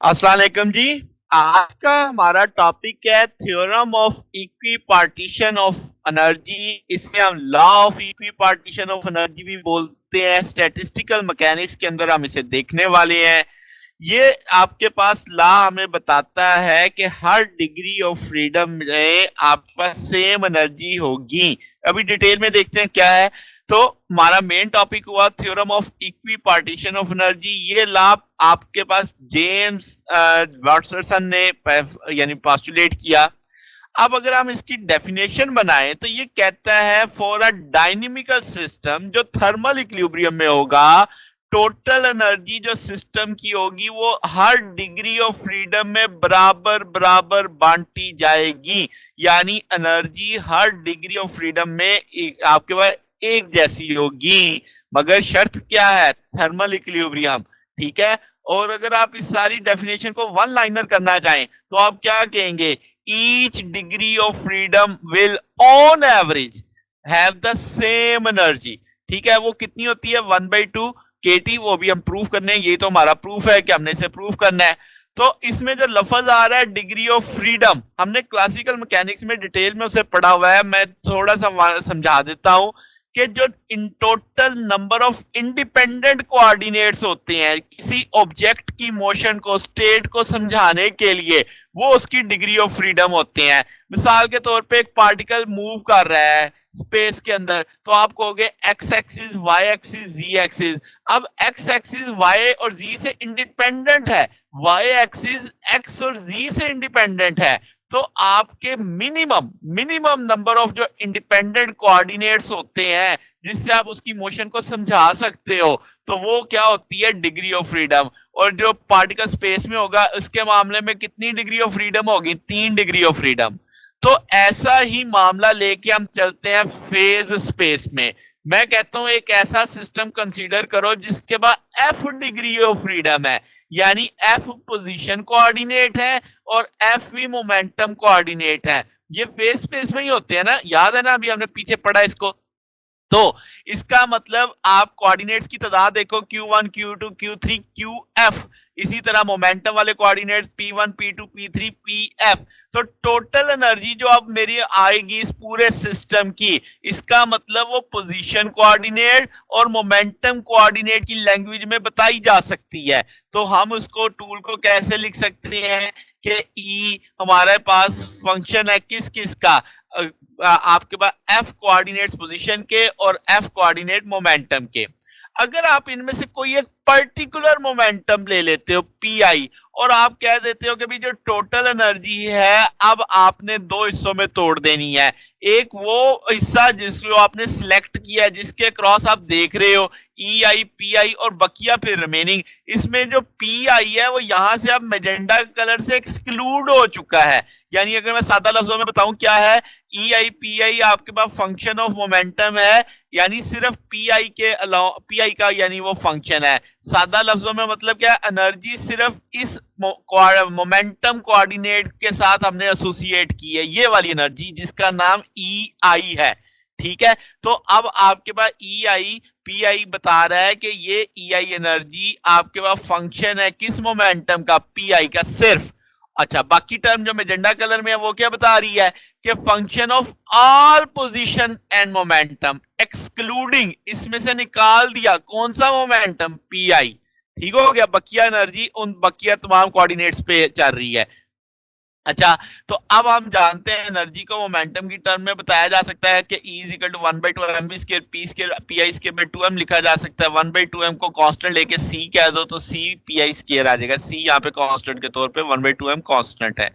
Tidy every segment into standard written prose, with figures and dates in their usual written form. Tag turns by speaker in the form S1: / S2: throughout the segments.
S1: अस्सलाम वालेकुम जी। आज का हमारा टॉपिक है theorem of equi partition of energy. इसे हम law of equi partition of energy भी बोलते हैं। स्टैटिस्टिकल मैकेनिक्स के अंदर हम इसे देखने वाले हैं। ये आपके पास लॉ हमें बताता है कि हर डिग्री ऑफ फ्रीडम में आपके पास सेम एनर्जी होगी। अभी डिटेल में देखते हैं क्या है। तो हमारा मेन टॉपिक हुआ theorem of equi partition of energy. ये लॉ आपके पास जेम्स वाटसन ने यानी पोस्टुलेट किया। अब अगर हम इसकी डेफिनेशन बनाएं तो ये कहता है फॉर अ डायनेमिकल सिस्टम जो थर्मल इक्विलिब्रियम में होगा, टोटल एनर्जी जो सिस्टम की होगी वो हर डिग्री ऑफ फ्रीडम में बराबर बराबर बांटी जाएगी। यानी energy her degree of freedom में आपके पास एक जैसी होगी, मगर शर्त क्या है? Thermal equilibrium. ठीक है। और अगर आप इस सारी डेफिनेशन को वन लाइनर करना चाहें तो आप क्या कहेंगे? each degree of freedom will on average have the same energy। ठीक है। वो कितनी होती है? 1/2 kT। वो भी हम प्रूफ करने हैं। ये तो हमारा प्रूफ है कि हमने इसे प्रूफ करना है। तो इसमें जो लफज आ रहा है डिग्री ऑफ फ्रीडम, हमने क्लासिकल मैकेनिक्स में डिटेल में उसे पढ़ा हुआ है। मैं थोड़ा सा समझा देता हूं कि जो in total number of independent coordinates होते हैं किसी ऑब्जेक्ट की मोशन को, स्टेट को समझाने के लिए, वो उसकी डिग्री ऑफ फ्रीडम होते हैं। मिसाल के तौर पे एक पार्टिकल मूव कर रहा है स्पेस के अंदर, तो आप कहोगे एक्स एक्सिस, वाई एक्सिस, जी एक्सिस। अब एक्स एक्सिस वाई और जी से इंडिपेंडेंट है, वाई एक्सिस एक्स और जी से इंडिपेंडेंट है। तो आपके मिनिमम मिनिमम नंबर ऑफ जो इंडिपेंडेंट कोऑर्डिनेट्स होते हैं जिससे आप उसकी मोशन को समझा सकते हो, तो वो क्या होती है? Degree of freedom. और जो पार्टिकल स्पेस में होगा उसके मामले में कितनी डिग्री ऑफ फ्रीडम होगी? 3 डिग्री ऑफ फ्रीडम। तो ऐसा ही मामला लेके हम चलते हैं फेज स्पेस में। मैं कहता हूं एक ऐसा सिस्टम कंसीडर करो जिसके पास एफ डिग्री ऑफ फ्रीडम है, यानी एफ पोजीशन कोऑर्डिनेट है और एफ भी मोमेंटम कोऑर्डिनेट है। ये फेज स्पेस में ही होते हैं ना, याद है ना? अभी हमने पीछे पढ़ा इसको। तो इसका मतलब आप कोऑर्डिनेट्स की तादाद देखो, Q1, Q2, Q3, QF। इसी तरह मोमेंटम वाले coordinates P1, P2, P3, PF। तो टोटल एनर्जी जो अब मेरी आएगी इस पूरे सिस्टम की, इसका मतलब वो पोजीशन कोऑर्डिनेट और मोमेंटम कोऑर्डिनेट की लैंग्वेज में बताई जा सकती है। तो हम उसको टूल को कैसे लिख सकते हैं कि E हमारे पास फंक्शन है किस किस का? आपके पास एफ कोऑर्डिनेट्स पोजीशन के और एफ कोऑर्डिनेट मोमेंटम के। अगर आप इनमें से कोई एक पर्टिकुलर मोमेंटम ले लेते हो पी आई, और आप कह देते हो कि भी जो टोटल एनर्जी है अब आपने दो हिस्सों में तोड़ देनी है। एक वो हिस्सा जिसको आपने सिलेक्ट किया है, जिसके क्रॉस आप देख रहे हो ई आई, पी आई और बकिया फिर रिमेनिंग। इसमें जो पी आई है वो यहां से अब मेजेंडा कलर से एक्सक्लूड हो चुका है। यानी अगर मैं सादा लफ्जों में बताऊं क्या है, ई आई पी आई आपके पास फंक्शन ऑफ मोमेंटम है, यानी सिर्फ पी आई के अलावा पी आई का यानी वो फंक्शन है। सादा लफ्जों में मतलब क्या? एनर्जी सिर्फ इस मोमेंटम कोऑर्डिनेट के साथ हमने एसोसिएट की है, ये वाली एनर्जी जिसका नाम ई आई है। ठीक है। तो अब आपके पास ई आई पी आई बता रहा है कि ये ई आई एनर्जी आपके पास फंक्शन है किस मोमेंटम का? पी आई का सिर्फ। अच्छा, बाकी टर्म जो मेजेंडा कलर में है वो क्या बता रही है कि function of all position and momentum excluding, इसमें से निकाल दिया कौन सा मोमेंटम? P I. ठीक हो गया। बकिया एनर्जी उन बकिया तमाम कोऑर्डिनेट्स पे चल रही है। अच्छा, तो अब हम जानते हैं एनर्जी को मोमेंटम की टर्म में बताया जा सकता है कि E is equal to 1/2 mv square p square p I square by 2m लिखा जा सकता है। 1/2 m को कांस्टेंट लेके C कह दो तो C पी आई स्क्वायर आ जाएगा। C यहाँ पे कांस्टेंट के तौर पे 1/2 m कांस्टेंट है।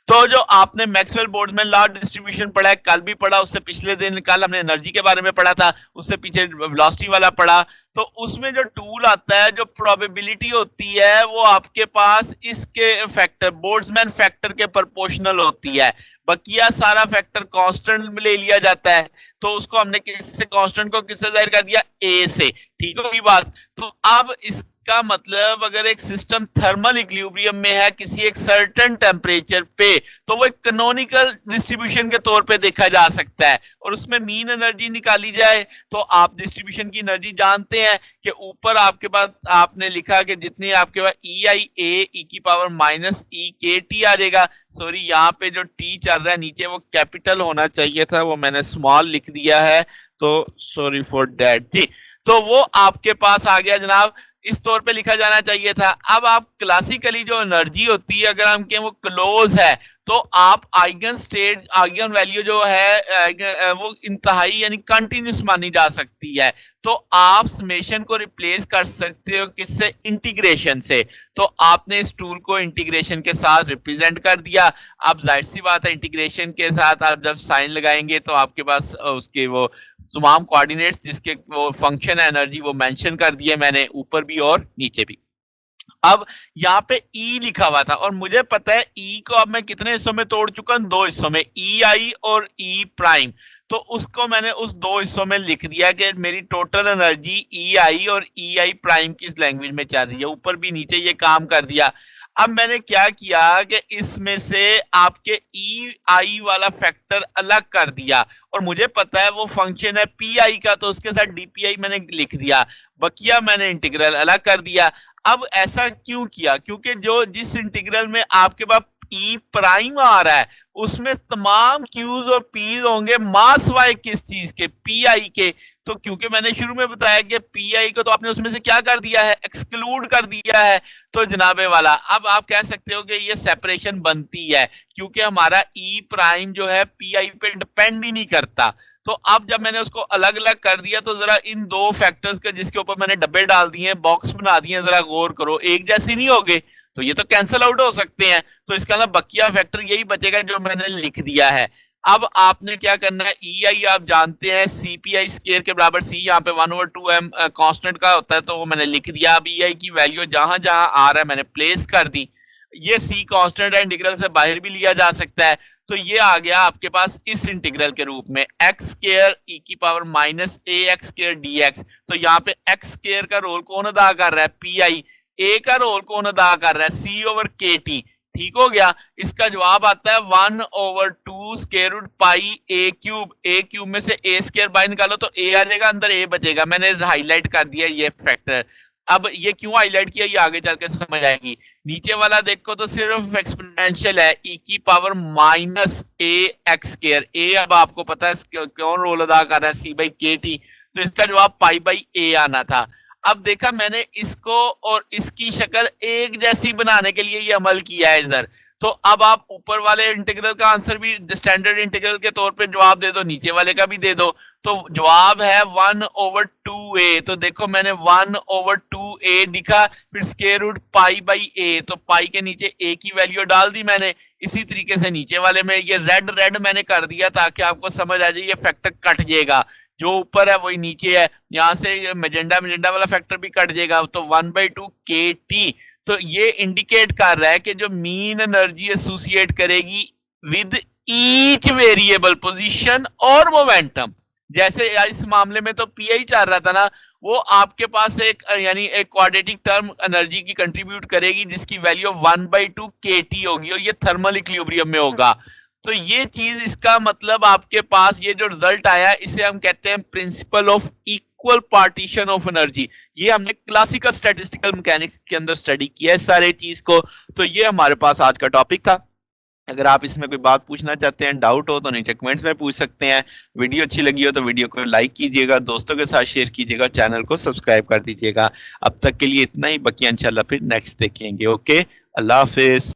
S1: तो जो आपने मैक्सवेल बोल्ट्जमैन लॉ डिस्ट्रीब्यूशन पढ़ा है, कल भी पढ़ा, उससे पिछले दिन कल हमने एनर्जी के बारे में पढ़ा था, उससे पीछे वेलोसिटी वाला पढ़ा। तो उसमें जो टूल आता है, जो प्रोबेबिलिटी होती है, वो आपके पास इसके फैक्टर बोल्ट्जमैन फैक्टर के प्रोपोर्शनल होती है। बकिया सारा फैक्टर कांस्टेंट में ले लिया जाता है। तो उसको हमने किससे, कांस्टेंट को किससे जाहिर कर दिया? ए से। ठीक होगी बात। तो अब इस इसका मतलब अगर एक सिस्टम थर्मल इक्विलिब्रियम में है किसी एक सर्टेन टेम्परेचर पे, तो वो एक कैनोनिकल डिस्ट्रीब्यूशन के तौर पे देखा जा सकता है और उसमें मीन एनर्जी निकाली जाए तो आप डिस्ट्रीब्यूशन की एनर्जी जानते हैं कि ऊपर आपके पास आपने लिखा कि जितनी आपके पास ई आई ए की पावर माइनस ई के टी आ जाएगा। सॉरी, यहाँ पे जो टी चल रहा है नीचे वो कैपिटल होना चाहिए था, वो मैंने स्मॉल लिख दिया है, तो सॉरी फॉर दैट जी। तो वो आपके पास आ गया जनाब, इस तौर पे लिखा जाना चाहिए था। अब आप क्लासिकली जो एनर्जी होती है अगर हम कहें वो क्लोज है तो आप आइगन स्टेट आइगन वैल्यू जो है वो इंतहाई यानी कंटिन्यूस मानी जा सकती है। तो आप समेशन को रिप्लेस कर सकते हो किससे? इंटीग्रेशन से। तो आपने इस टूल को इंटीग्रेशन के साथ रिप्रेजेंट कर दिया। अब जाहिर सी बात है इंटीग्रेशन के साथ आप जब साइन लगाएंगे तो आपके पास उसके वो तमाम कोऑर्डिनेट्स जिसके वो फंक्शन है एनर्जी वो मेंशन कर दिए मैंने ऊपर भी और नीचे भी। अब यहाँ पे E लिखा हुआ था और मुझे पता है E को अब मैं कितने हिस्सों में तोड़ चुका हूं? 2 हिस्सों में, ई आई और ई प्राइम। तो उसको मैंने उस 2 हिस्सों में लिख दिया कि मेरी टोटल एनर्जी ई आई और ई आई प्राइम की इस लैंग्वेज में चल रही है। ऊपर भी नीचे ये काम कर दिया। अब मैंने क्या किया कि इसमें से आपके ई आई वाला फैक्टर अलग कर दिया और मुझे पता है वो फंक्शन है पी आई का, तो उसके साथ डीपीआई मैंने लिख दिया, बकिया मैंने इंटीग्रल अलग कर दिया। अब ऐसा क्यों किया? क्योंकि जो जिस इंटीग्रल में आपके पास ई प्राइम आ रहा है उसमें तमाम क्यूज और पीज होंगे मास वाई किस चीज के? पी आई के। तो क्योंकि मैंने शुरू में बताया कि पी आई को तो आपने उसमें से क्या कर दिया है? एक्सक्लूड कर दिया है। तो जनाबे वाला अब आप कह सकते हो कि ये सेपरेशन बनती है क्योंकि हमारा ई प्राइम जो है पी आई पे डिपेंड ही नहीं करता। तो अब जब मैंने उसको अलग अलग कर दिया तो जरा इन दो फैक्टर्स के जिसके ऊपर मैंने डब्बे डाल दिए हैं, बॉक्स बना दिए हैं, जरा गौर करो, एक जैसे नहीं होगे तो ये तो कैंसिल आउट हो सकते हैं। तो इसका ना बकिया फैक्टर यही बचेगा जो मैंने लिख दिया है। अब आपने क्या करना है? ई आई आप जानते हैं सी पी आई स्केयर के बराबर, सी यहाँ पे 1/2m कांस्टेंट का होता है, तो वो मैंने लिख दिया। अब ई आई की वैल्यू जहां जहां आ रहा है मैंने प्लेस कर दी। ये सी कांस्टेंट है, इंटीग्रल से बाहर भी लिया जा सकता है। तो ये आ गया आपके पास इस इंटीग्रल के रूप में एक्स स्केयर ई की पावर माइनस ए एक्स स्केयर डी एक्स। तो यहाँ पे एक्स स्केयर का रोल कौन अदा कर रहा है? P I. ए का रोल कौन अदा कर रहा है? सी ओवर के टी। ठीक हो गया। इसका जवाब आता है 1/2 स्क्वायर रूट पाई ए क्यूब। ए क्यूब में से ए स्क्वायर बाहर निकालो तो ए आ जाएगा, अंदर ए बचेगा। मैंने हाईलाइट कर दिया ये फैक्टर। अब ये क्यों हाईलाइट किया ये आगे चल के समझ आएगी। नीचे वाला देखो तो सिर्फ एक्सपोनेंशियल है, ई की पावर माइनस ए एक्स स्क्वायर। ए अब आपको पता है कौन रोल अदा कर रहा है? सी बाई के टी। तो इसका जवाब पाई बाई ए आना था। अब देखा मैंने इसको और इसकी शक्ल एक जैसी बनाने के लिए ये अमल किया है इधर। तो अब आप ऊपर वाले इंटीग्रल का आंसर भी स्टैंडर्ड इंटीग्रल के तौर पे जवाब दे दो, नीचे वाले का भी दे दो। तो जवाब है 1/2a। तो देखो मैंने 1/2a लिखा, फिर स्क्वायर रूट पाई बाई ए, तो पाई के नीचे a की वैल्यू डाल दी मैंने। इसी तरीके से नीचे वाले में ये रेड रेड मैंने कर दिया ताकि आपको समझ आ जाए ये फैक्टर कट जाएगा, जो ऊपर है वही नीचे है। यहां से मेजेंडा मेजेंडा वाला फैक्टर भी कट जाएगा। तो 1/2 के टी। तो ये इंडिकेट कर रहा है कि जो मीन एनर्जी एसोसिएट करेगी विद ईच वेरिएबल पोजीशन और मोमेंटम, जैसे इस मामले में तो पीआई चल रहा था ना, वो आपके पास एक यानी एक क्वाड्रेटिक टर्म एनर्जी की कंट्रीब्यूट करेगी जिसकी वैल्यू 1/2 के टी होगी और ये थर्मल इक्विलिब्रियम में होगा। तो ये चीज, इसका मतलब आपके पास ये जो रिजल्ट आया इसे हम कहते हैं principle of equal partition of energy. ये हमने क्लासिकल स्टैटिस्टिकल मैकेनिक्स के अंदर स्टडी किया है सारे चीज को। तो ये हमारे पास आज का टॉपिक था। अगर आप इसमें कोई बात पूछना चाहते हैं, डाउट हो तो नीचे कमेंट्स में पूछ सकते हैं। वीडियो अच्छी लगी हो तो वीडियो को लाइक कीजिएगा, दोस्तों के साथ शेयर कीजिएगा, चैनल को सब्सक्राइब कर दीजिएगा। अब तक के लिए इतना ही, बाकी इंशाल्लाह फिर नेक्स्ट देखेंगे। ओके, अल्लाह हाफिज।